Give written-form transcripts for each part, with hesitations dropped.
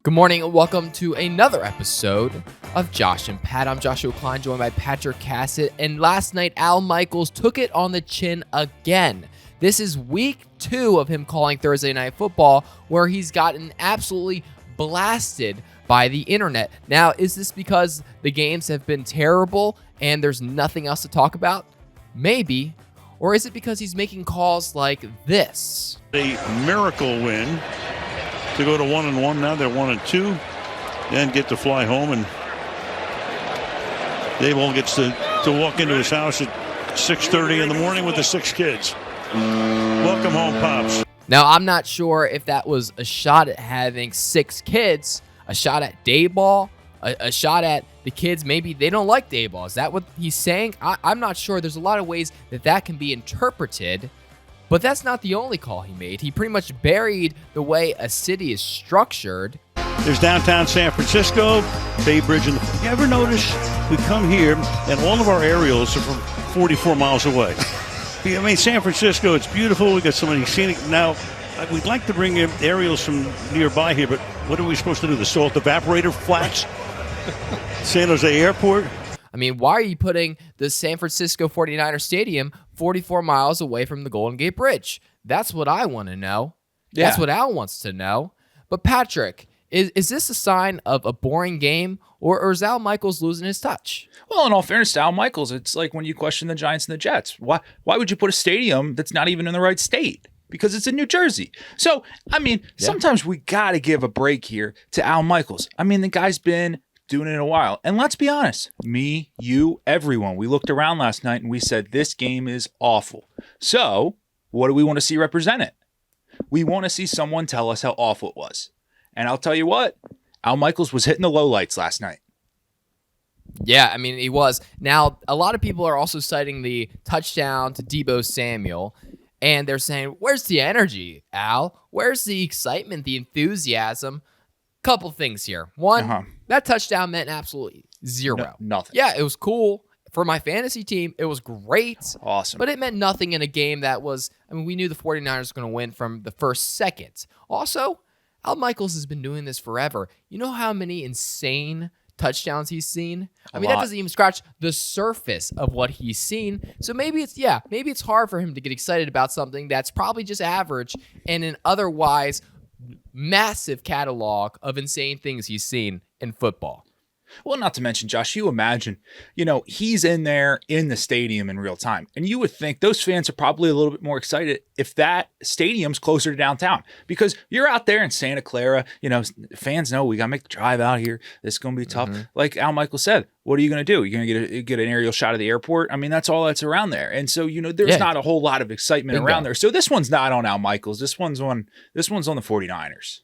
Good morning and welcome to another episode of Josh and Pat. I'm Joshua Klein, joined by Patrick Cassett. And last night, Al Michaels took it on the chin again. This is week 2 of him calling Thursday Night Football, where he's gotten absolutely blasted by the internet. Now, is this because the games have been terrible and there's nothing else to talk about? Maybe. Or is it because he's making calls like this? A miracle win to go to 1-1. Now they're 1-2, and get to fly home. And Dave all gets to walk into his house at 6:30 in the morning with the 6 kids. Welcome home, Pops. Now, I'm not sure if that was a shot at having 6 kids, a shot at Dayball, a shot at the kids. Maybe they don't like Dayball. Is that what he's saying? I'm not sure. There's a lot of ways that can be interpreted, but that's not the only call he made. He pretty much buried the way a city is structured. There's downtown San Francisco, Bay Bridge. You ever notice we come here and all of our aerials are from 44 miles away? I mean, San Francisco, it's beautiful. We got so many scenic. Now, we'd like to bring in aerials from nearby here, but what are we supposed to do? The salt evaporator flats? San Jose Airport? I mean, why are you putting the San Francisco 49er Stadium 44 miles away from the Golden Gate Bridge? That's what I want to know. Yeah. That's what Al wants to know. But Patrick, is this a sign of a boring game, or is Al Michaels losing his touch? Well, in all fairness to Al Michaels, it's like when you question the Giants and the Jets. Why would you put a stadium that's not even in the right state? Because it's in New Jersey. So, I mean, sometimes we got to give a break here to Al Michaels. I mean, the guy's been doing it in a while. And let's be honest, me, you, everyone, we looked around last night and we said, this game is awful. So what do we want to see represented? We want to see someone tell us how awful it was. And I'll tell you what, Al Michaels was hitting the lowlights last night. Yeah, I mean, he was. Now, a lot of people are also citing the touchdown to Deebo Samuel, and they're saying, where's the energy, Al? Where's the excitement, the enthusiasm? Couple things here. One, that touchdown meant absolutely zero. Nothing. Yeah, it was cool. For my fantasy team, it was great. Awesome. But it meant nothing in a game that was, I mean, we knew the 49ers were going to win from the first second. Also, Al Michaels has been doing this forever. You know how many insane touchdowns he's seen? I mean, that doesn't even scratch the surface of what he's seen. So maybe it's hard for him to get excited about something that's probably just average and an otherwise massive catalog of insane things he's seen in football. Well, not to mention, Josh, you imagine, he's in there in the stadium in real time. And you would think those fans are probably a little bit more excited if that stadium's closer to downtown. Because you're out there in Santa Clara, fans know we got to make the drive out here. This is going to be tough. Like Al Michaels said, what are you going to do? You're going to get an aerial shot of the airport? I mean, that's all that's around there. And so, there's not a whole lot of excitement around there. So this one's not on Al Michaels. This one's on the 49ers.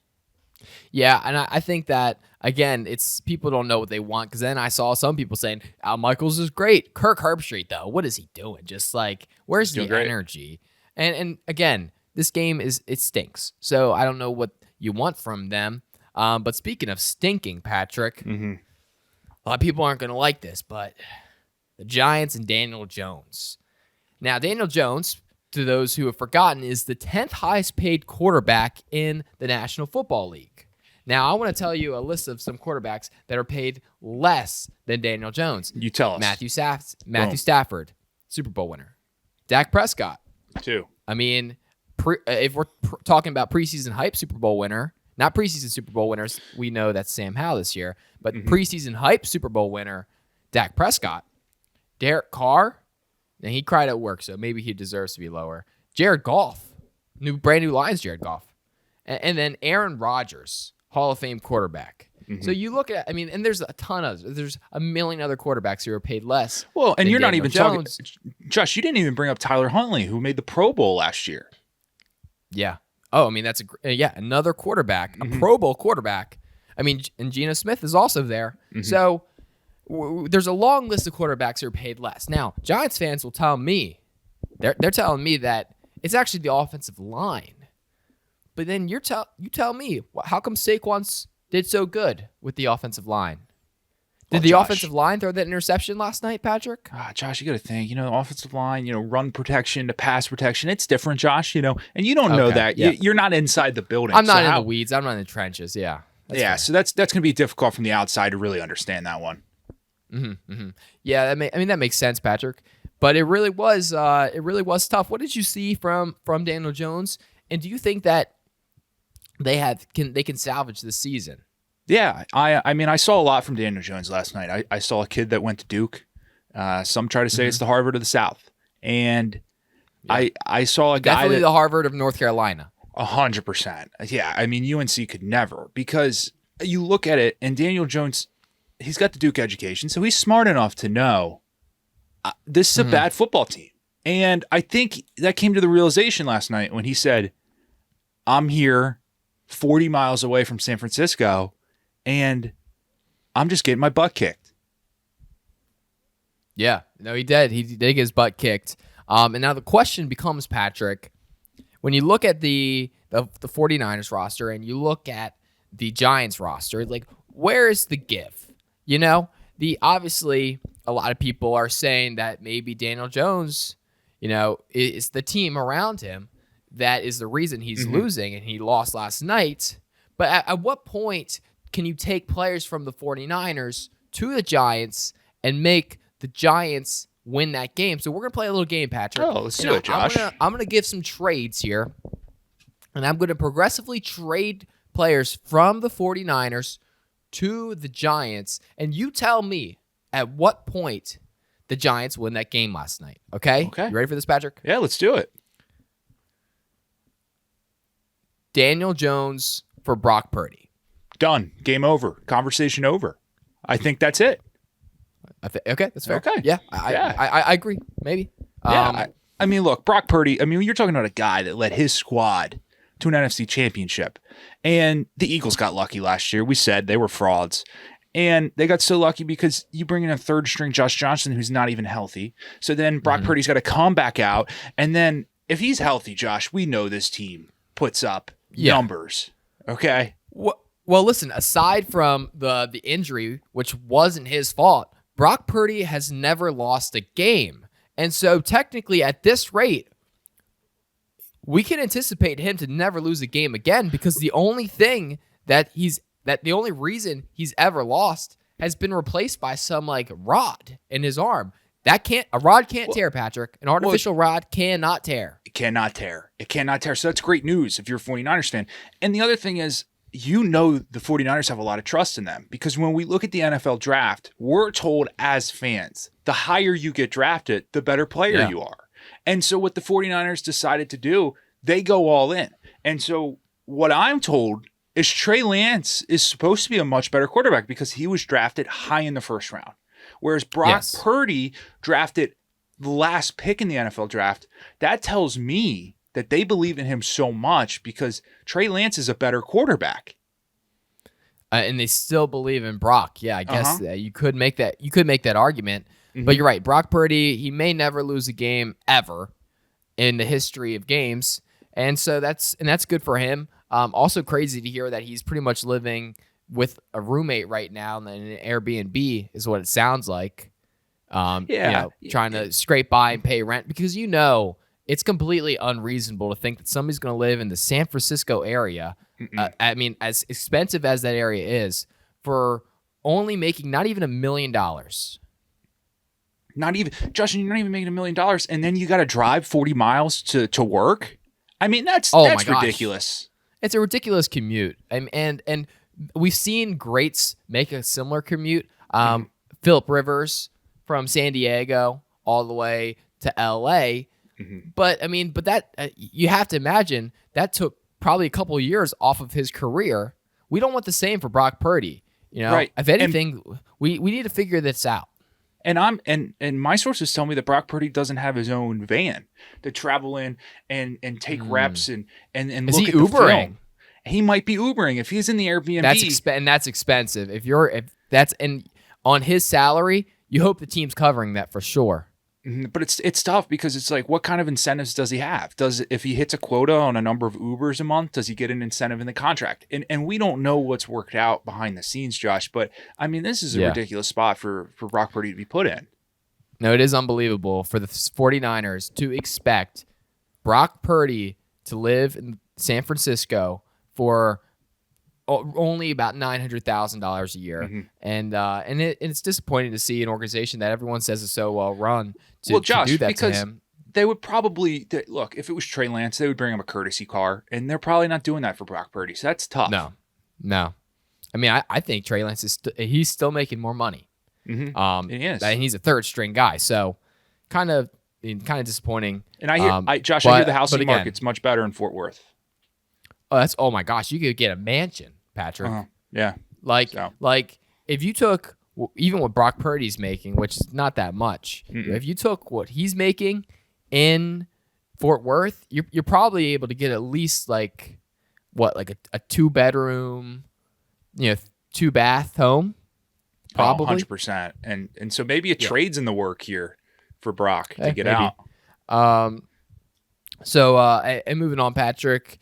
Yeah, and I think that, again, it's people don't know what they want, because then I saw some people saying, Al Michaels is great. Kirk Herbstreit, though, what is he doing? Just like, where's the energy? And again, this game it stinks. So I don't know what you want from them. But speaking of stinking, Patrick, a lot of people aren't going to like this, but the Giants and Daniel Jones. Now, Daniel Jones, to those who have forgotten, is the 10th highest paid quarterback in the National Football League. Now, I want to tell you a list of some quarterbacks that are paid less than Daniel Jones. You tell us. Matthew Stafford, Super Bowl winner. Dak Prescott. 2. I mean, if we're talking about preseason hype, Super Bowl winner. Not preseason Super Bowl winners. We know that's Sam Howell this year. But preseason hype Super Bowl winner, Dak Prescott. Derek Carr. And he cried at work, so maybe he deserves to be lower. Jared Goff. Brand new Lions Jared Goff. And then Aaron Rodgers, Hall of Fame quarterback. So you look at, and there's there's a million other quarterbacks who are paid less. Well, and you're not even Jones. talking, Josh, you didn't even bring up Tyler Huntley, who made the Pro Bowl last year. Yeah. Oh, that's another quarterback, a Pro Bowl quarterback. And Geno Smith is also there. So there's a long list of quarterbacks who are paid less. Now, Giants fans will tell me, they're telling me that it's actually the offensive line. But then you tell me, how come Saquon did so good with the offensive line? Did the offensive line throw that interception last night, Patrick? Josh, you got to think, offensive line, run protection to pass protection. It's different, Josh, and you don't know that. Yeah. You're not inside the building. I'm not in the weeds. I'm not in the trenches. Yeah. Yeah, so that's going to be difficult from the outside to really understand that one. Yeah, that makes sense, Patrick. But it really was tough. What did you see from Daniel Jones? And do you think that they can salvage this season? Yeah, I saw a lot from Daniel Jones last night. I saw a kid that went to Duke. Some try to say it's the Harvard of the South, and I saw a guy definitely the Harvard of North Carolina. 100%. Yeah, UNC could never, because you look at it, and Daniel Jones, he's got the Duke education, so he's smart enough to know this is a bad football team. And I think that came to the realization last night when he said, I'm here 40 miles away from San Francisco, and I'm just getting my butt kicked. Yeah, no, he did. He did get his butt kicked. And now the question becomes, Patrick, when you look at the 49ers roster and you look at the Giants roster, like, where is the give? Obviously a lot of people are saying that maybe Daniel Jones, is the team around him that is the reason he's losing, and he lost last night. But at what point can you take players from the 49ers to the Giants and make the Giants win that game? So we're going to play a little game, Patrick. Oh, let's do it, Josh. I'm going to give some trades here, and I'm going to progressively trade players from the 49ers to the Giants, and you tell me at what point the Giants win that game last night. Okay? Okay. You ready for this, Patrick? Yeah, let's do it. Daniel Jones for Brock Purdy. Done. Game over. Conversation over. I think that's it. Okay, that's fair. Okay. Yeah, I agree. Maybe. Yeah. Look, Brock Purdy, you're talking about a guy that led his squad to an NFC championship. And the Eagles got lucky last year. We said they were frauds. And they got so lucky because you bring in a third string Josh Johnson who's not even healthy. So then Brock Purdy's got to come back out. And then if he's healthy, Josh, we know this team puts up numbers. Okay? Well, listen, aside from the injury, which wasn't his fault, Brock Purdy has never lost a game. And so technically at this rate, we can anticipate him to never lose a game again, because the only thing the only reason he's ever lost has been replaced by some rod in his arm. A rod can't tear, Patrick. An artificial rod cannot tear. It cannot tear. It cannot tear. So that's great news if you're a 49ers fan. And the other thing is, the 49ers have a lot of trust in them, because when we look at the NFL draft, we're told as fans, the higher you get drafted, the better player you are. And so what the 49ers decided to do, they go all in. And so what I'm told is Trey Lance is supposed to be a much better quarterback because he was drafted high in the first round. Whereas Brock Purdy drafted the last pick in the NFL draft. That tells me that they believe in him so much because Trey Lance is a better quarterback. And they still believe in Brock. Yeah, I guess you could make that. You could make that argument. But you're right. Brock Purdy, he may never lose a game ever in the history of games, and so that's good for him. Also crazy to hear that he's pretty much living with a roommate right now in an Airbnb is what it sounds like. Trying to scrape by and pay rent, because it's completely unreasonable to think that somebody's going to live in the San Francisco area. As expensive as that area is, for only making not even $1 million. Not even, Justin, you're not even making $1 million, and then you got to drive 40 miles to work. That's ridiculous. It's a ridiculous commute. And we've seen greats make a similar commute. Phillip Rivers from San Diego all the way to LA. But that you have to imagine that took probably a couple of years off of his career. We don't want the same for Brock Purdy. Right. If anything, we need to figure this out. And my sources tell me that Brock Purdy doesn't have his own van to travel in and take reps and Is look he at the Ubering? film. He might be Ubering if he's in the Airbnb. That's expensive. If that's on his salary, you hope the team's covering that for sure. But it's tough because it's like, what kind of incentives does he have? If he hits a quota on a number of Ubers a month, does he get an incentive in the contract? And we don't know what's worked out behind the scenes, Josh. But this is a ridiculous spot for Brock Purdy to be put in. No, it is unbelievable for the 49ers to expect Brock Purdy to live in San Francisco for only about $900,000 a year, and it's disappointing to see an organization that everyone says is so well run to Josh, do that because to him. They would probably look, if it was Trey Lance, they would bring him a courtesy car, and they're probably not doing that for Brock Purdy. So that's tough. No. I mean, I think Trey Lance he's still making more money. And he is. And he's a third string guy, so kind of disappointing. And I hear, Josh, I hear the housing market's much better in Fort Worth. Oh my gosh, you could get a mansion, Patrick. Yeah. Like if you took even what Brock Purdy's making, which is not that much, if you took what he's making in Fort Worth, you're probably able to get at least like a 2-bedroom, 2-bath home. Probably 100%. And so maybe a trade's in the work here for Brock to get maybe. out. And moving on, Patrick,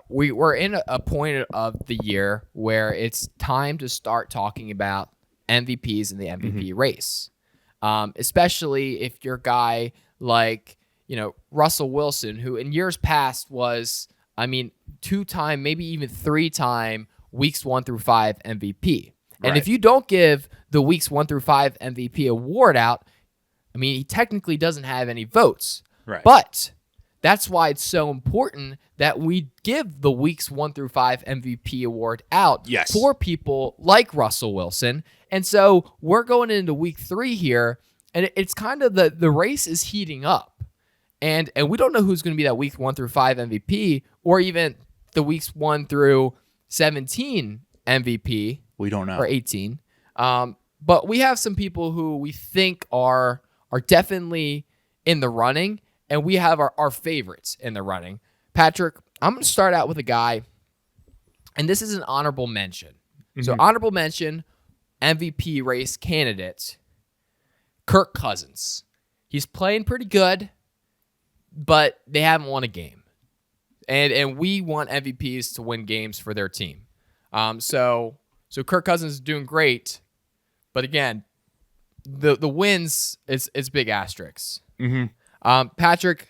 we're in a point of the year where it's time to start talking about MVPs in the MVP race, especially if you're a guy like Russell Wilson, who in years past was, 2-time, maybe even 3-time weeks 1 through 5 MVP. And Right. if you don't give the weeks 1 through 5 MVP award out, he technically doesn't have any votes. Right. But that's why it's so important that we give the weeks 1 through 5 MVP award out for people like Russell Wilson. And so we're going into week 3 here, and it's kind of the race is heating up. And we don't know who's going to be that week 1 through 5 MVP or even the weeks 1 through 17 MVP. We don't know. Or 18. But we have some people who we think are definitely in the running, and we have our favorites in the running. Patrick, I'm going to start out with a guy, and this is an honorable mention. So honorable mention, MVP race candidate, Kirk Cousins. He's playing pretty good, but they haven't won a game. And we want MVPs to win games for their team. So Kirk Cousins is doing great, but again, the wins is big asterisks. Patrick,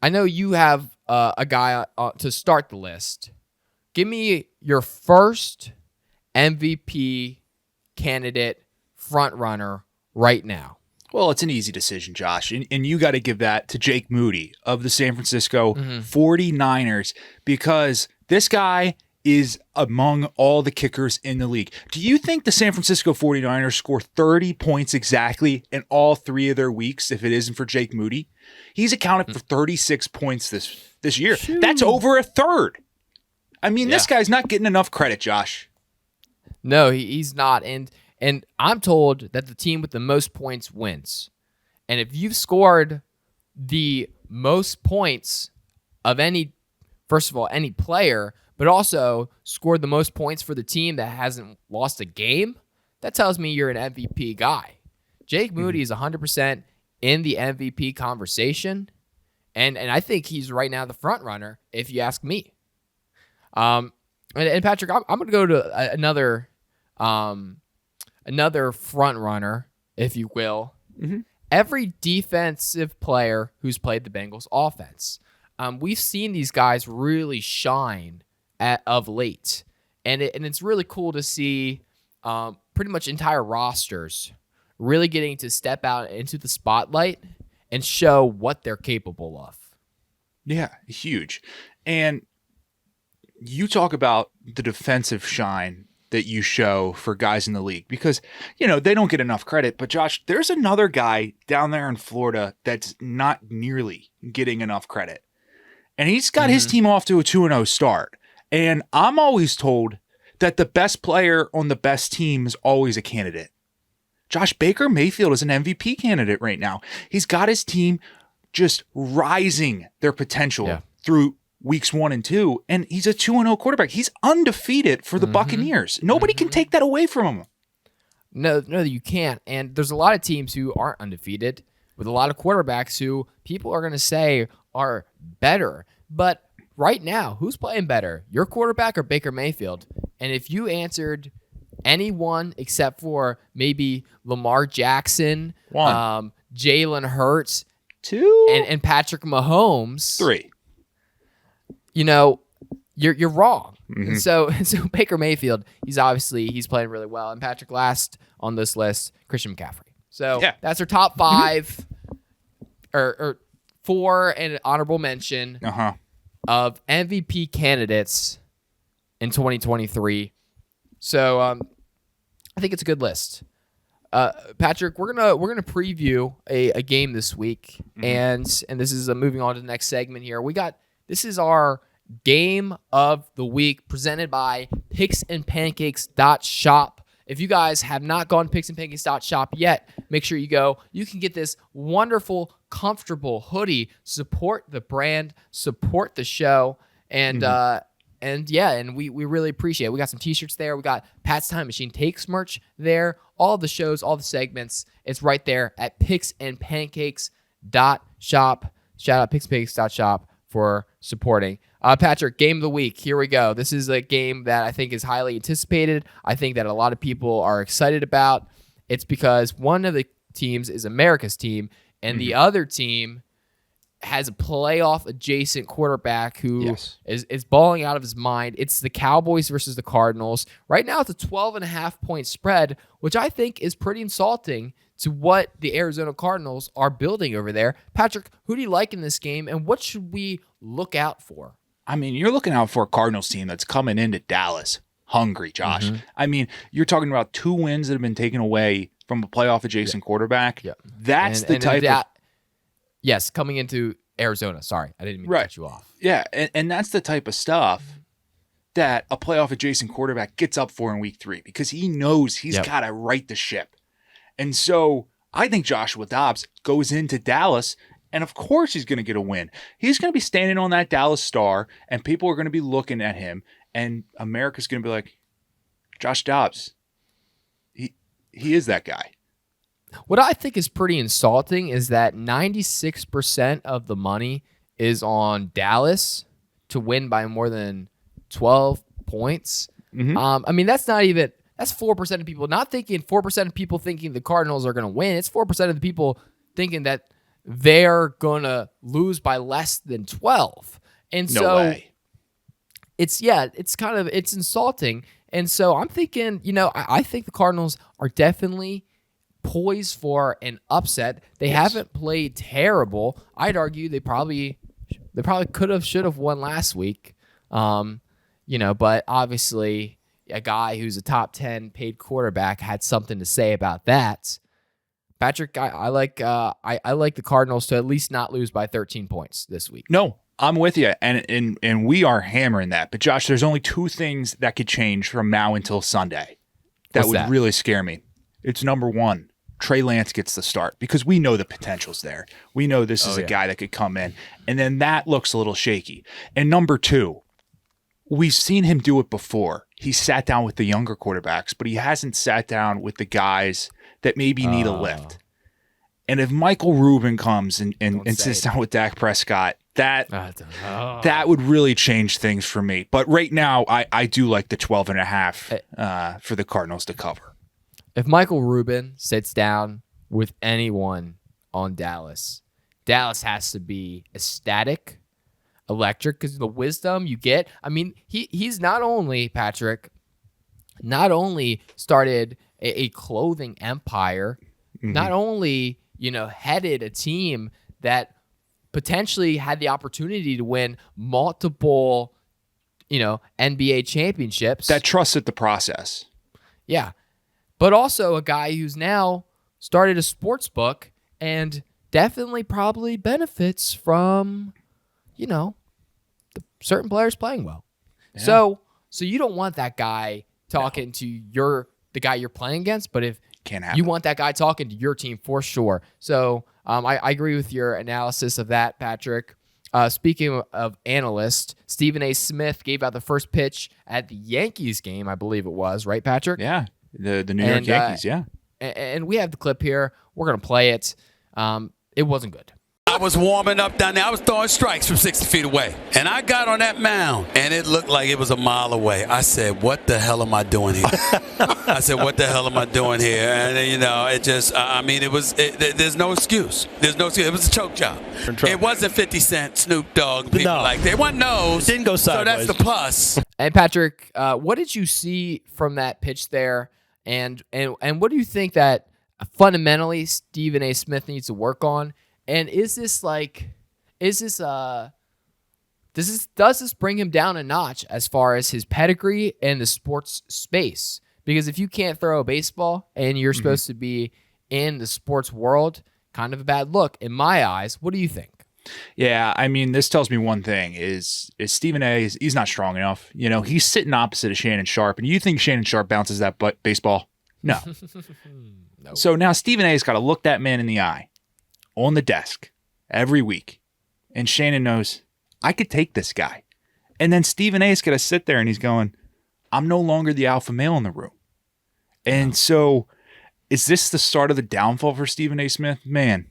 I know you have a guy to start the list. Give me your first MVP candidate front runner right now. Well, it's an easy decision, Josh, and you got to give that to Jake Moody of the San Francisco 49ers, because this guy is among all the kickers in the league. Do you think the San Francisco 49ers score 30 points exactly in all 3 of their weeks if it isn't for Jake Moody? He's accounted for 36 points this year. Shoot. That's over a third. This guy's not getting enough credit, Josh. No, he's not. And I'm told that the team with the most points wins. And if you've scored the most points of any player, but also scored the most points for the team that hasn't lost a game, that tells me you're an MVP guy. Jake Moody is 100% in the MVP conversation, and I think he's right now the front runner, if you ask me. And Patrick, I'm going to go to another front runner, if you will. Every defensive player who's played the Bengals offense. We've seen these guys really shine of late, and it's really cool to see pretty much entire rosters really getting to step out into the spotlight and show what they're capable of. Yeah, huge. And you talk about the defensive shine that you show for guys in the league, because they don't get enough credit. But Josh, there's another guy down there in Florida that's not nearly getting enough credit, and he's got his team off to a 2-0 start. And I'm always told that the best player on the best team is always a candidate. Josh, Baker Mayfield is an MVP candidate right now. He's got his team just rising their potential through weeks 1 and 2, and he's a 2-0 quarterback. He's undefeated for the Buccaneers. Nobody can take that away from him. No, you can't. And there's a lot of teams who aren't undefeated with a lot of quarterbacks who people are going to say are better. But right now, who's playing better, your quarterback or Baker Mayfield? And if you answered anyone except for maybe Lamar Jackson, 1, Jalen Hurts, 2, and Patrick Mahomes, 3, you you're wrong. Mm-hmm. And so Baker Mayfield, he's playing really well. And Patrick, last on this list, Christian McCaffrey. So that's our top 5 or 4 and an honorable mention of MVP candidates in 2023. So I think it's a good list. Patrick, we're gonna preview a game this week, and this is moving on to the next segment here. This is our game of the week presented by picksandpancakes.shop. If you guys have not gone to picksandpancakes.shop yet, make sure you go. You can get this wonderful, comfortable hoodie. Support the brand, support the show, and we really appreciate it. We got some t-shirts there. We got Pat's Time Machine Takes merch there. All the shows, all the segments, it's right there at picksandpancakes.shop. Shout out picksandpancakes.shop for supporting. Patrick, game of the week. Here we go. This is a game that I think is highly anticipated. I think that a lot of people are excited about. It's because one of the teams is America's team, and the other team has a playoff adjacent quarterback who is balling out of his mind. It's the Cowboys versus the Cardinals. Right now it's a 12.5 point spread, which I think is pretty insulting to what the Arizona Cardinals are building over there. Patrick, who do you like in this game, and what should we look out for? I mean, you're looking out for a Cardinals team that's coming into Dallas hungry, Josh. I mean, you're talking about 2 wins that have been taken away from a playoff adjacent quarterback. Yeah. That's the type of... Yes, coming into Arizona. Sorry, I didn't mean to cut you off. Yeah, and that's the type of stuff that a playoff adjacent quarterback gets up for in week 3 because he knows he's got to right the ship. And so I think Joshua Dobbs goes into Dallas, and of course he's going to get a win. He's going to be standing on that Dallas star, and people are going to be looking at him, and America's going to be like, Josh Dobbs, he is that guy. What I think is pretty insulting is that 96% of the money is on Dallas to win by more than 12 points. I mean, that's 4% of people not thinking, 4% of people thinking the Cardinals are going to win. It's 4% of the people thinking that they're going to lose by less than 12. And no way. It's insulting. And so I'm thinking, I think the Cardinals are definitely poised for an upset. They haven't played terrible. I'd argue they probably could have, should have won last week. But obviously a guy who's a top 10 paid quarterback had something to say about that. Patrick, I like the Cardinals to at least not lose by 13 points this week. No, I'm with you, and we are hammering that. But Josh, there's only 2 things that could change from now until Sunday that would really scare me. It's number 1, Trey Lance gets the start because we know the potential's there. We know this is a guy that could come in, and then that looks a little shaky. And number 2, we've seen him do it before. He sat down with the younger quarterbacks, but he hasn't sat down with the guys that maybe need a lift. And if Michael Rubin comes and sits down with Dak Prescott, that would really change things for me. But right now, I do like the 12.5 for the Cardinals to cover. If Michael Rubin sits down with anyone on Dallas has to be ecstatic, electric, because the wisdom you get. I mean, he's not only, Patrick, started a clothing empire, not only, headed a team that potentially had the opportunity to win multiple, NBA championships. That trusted the process. Yeah. But also a guy who's now started a sports book and definitely probably benefits from, the certain players playing well. Yeah. So you don't want that guy talking to the guy you're playing against, but if you want that guy talking to your team for sure. So I agree with your analysis of that, Patrick. Speaking of analysts, Stephen A. Smith gave out the first pitch at the Yankees game, I believe it was, right, Patrick? Yeah. The New York Yankees, yeah. And we have the clip here. We're going to play it. It wasn't good. I was warming up down there. I was throwing strikes from 60 feet away. And I got on that mound, and it looked like it was a mile away. I said, what the hell am I doing here? I said, what the hell am I doing here? And, it just, there's no excuse. There's no excuse. It was a choke job. It wasn't 50 Cent, Snoop Dogg, people like that. It wasn't those. It didn't go sideways. So that's the plus. And Patrick, what did you see from that pitch there? And what do you think that fundamentally Stephen A. Smith needs to work on? And does this bring him down a notch as far as his pedigree and the sports space? Because if you can't throw a baseball and you're supposed to be in the sports world, kind of a bad look in my eyes. What do you think? Yeah, I mean, this tells me one thing is Stephen A. He's not strong enough. He's sitting opposite of Shannon Sharp, and you think Shannon Sharp bounces that baseball? No. No. So now Stephen A.'s got to look that man in the eye on the desk every week, and Shannon knows, I could take this guy. And then Stephen A.'s got to sit there, and he's going, I'm no longer the alpha male in the room. And so is this the start of the downfall for Stephen A. Smith? Man,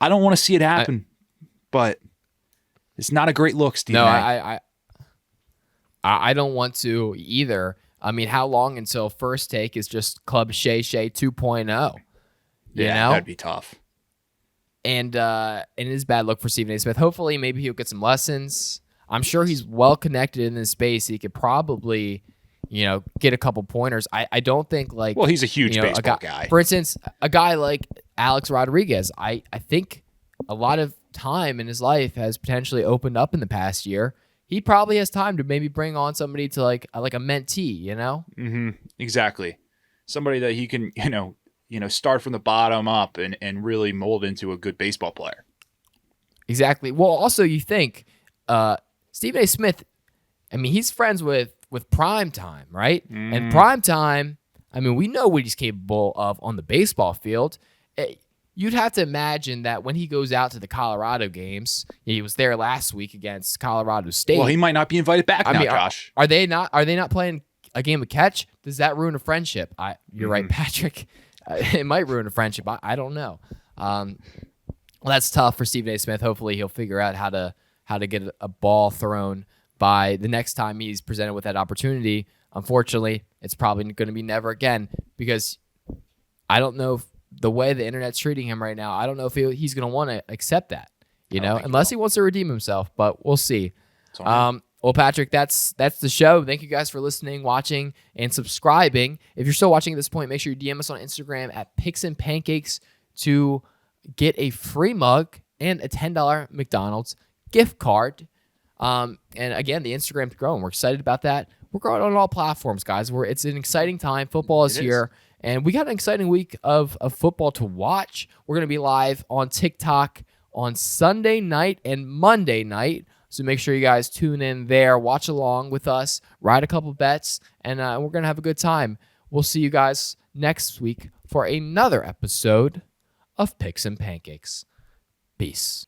I don't want to see it happen. But it's not a great look, Steve. No, I don't want to either. I mean, how long until First Take is just Club Shay Shay 2.0? Yeah, that'd be tough. And it is a bad look for Stephen A. Smith. Hopefully, maybe he'll get some lessons. I'm sure he's well connected in this space. He could probably, get a couple pointers. I don't think Well, he's a huge baseball guy. For instance, a guy like Alex Rodriguez, I think a lot of time in his life has potentially opened up in the past year. He probably has time to maybe bring on somebody to like a mentee, Mm-hmm. Exactly. Somebody that he can, start from the bottom up and really mold into a good baseball player. Exactly. Well, also you think Stephen A. Smith, I mean, he's friends with Prime Time, right? And Prime Time, I mean, we know what he's capable of on the baseball field. You'd have to imagine that when he goes out to the Colorado games, he was there last week against Colorado State. Well, he might not be invited back now, Josh. Are they not playing a game of catch? Does that ruin a friendship? You're right, Patrick. It might ruin a friendship. I don't know. Well, that's tough for Stephen A. Smith. Hopefully, he'll figure out how to get a ball thrown by the next time he's presented with that opportunity. Unfortunately, it's probably going to be never again because I don't know if the way the internet's treating him right now, I don't know if he's going to want to accept that, unless he wants to redeem himself, but we'll see. Well, Patrick, that's the show. Thank you guys for listening, watching, and subscribing. If you're still watching at this point, make sure you DM us on Instagram at Picks and Pancakes to get a free mug and a $10 McDonald's gift card. And again, the Instagram's growing. We're excited about that. We're growing on all platforms, guys. It's an exciting time. Football is here. And we got an exciting week of football to watch. We're going to be live on TikTok on Sunday night and Monday night. So make sure you guys tune in there, watch along with us, ride a couple bets, and we're going to have a good time. We'll see you guys next week for another episode of Picks and Pancakes. Peace.